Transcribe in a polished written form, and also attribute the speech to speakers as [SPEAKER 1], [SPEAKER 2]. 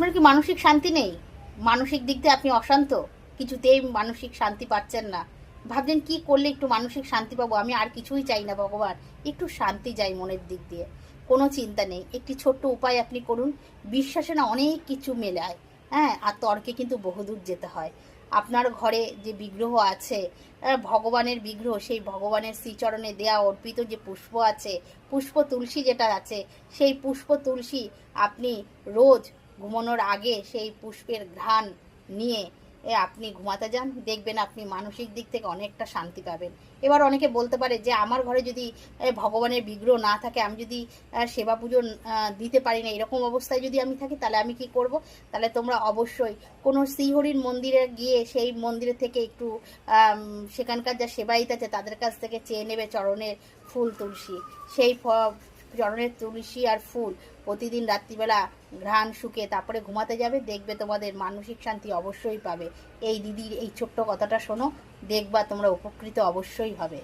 [SPEAKER 1] আপনার কি মানসিক শান্তি নেই? মানসিক দিক দিয়ে আপনি অশান্ত, কিছুতেই মানসিক শান্তি পাচ্ছেন না, ভাবছেন কি করলে একটু মানসিক শান্তি পাবো, আমি আর কিছুই চাই না ভগবান, একটু শান্তি চাই মনের দিক দিয়ে। কোনো চিন্তা নেই, একটি ছোট্ট উপায় আপনি করুন। বিশ্বাসে না অনেক কিছু মেলায়, হ্যাঁ, আর তর্কে কিন্তু বহুদূর যেতে হয়। আপনার ঘরে যে বিগ্রহ আছে, ভগবানের বিগ্রহ, সেই ভগবানের শ্রীচরণে দেয়া অর্পিত যে পুষ্প আছে, পুষ্প তুলসী যেটা আছে, সেই পুষ্প তুলসী আপনি রোজ ঘুমানোর আগে সেই পুষ্পের ঘ্রাণ নিয়ে আপনি ঘুমাতে যান, দেখবেন আপনি মানসিক দিক থেকে অনেকটা শান্তি পাবেন। এবার অনেকে বলতে পারে যে আমার ঘরে যদি ভগবানের বিগ্রহ না থাকে, আমি যদি সেবা পুজো দিতে পারি না, এরকম অবস্থায় যদি আমি থাকি, তাহলে আমি কি করব? তাহলে তোমরা অবশ্যই কোনো শ্রীহরির মন্দিরে গিয়ে সেই মন্দিরে থেকে একটু সেখানকার যা সেবায়িত আছে তাদের কাছ থেকে চেয়ে নেবে চরণের ফুল তুলসী। সেই চরণের তুলসী আর ফুল প্রতিদিন রাত্রিবেলা ঘ্রাণ শুকে তারপরে ঘুমাতে যাবে, দেখবে তোমাদের মানসিক শান্তি অবশ্যই পাবে। এই দিদির এই ছোট্ট কথাটা শোনো, দেখবা তোমরা উপকৃত অবশ্যই হবে।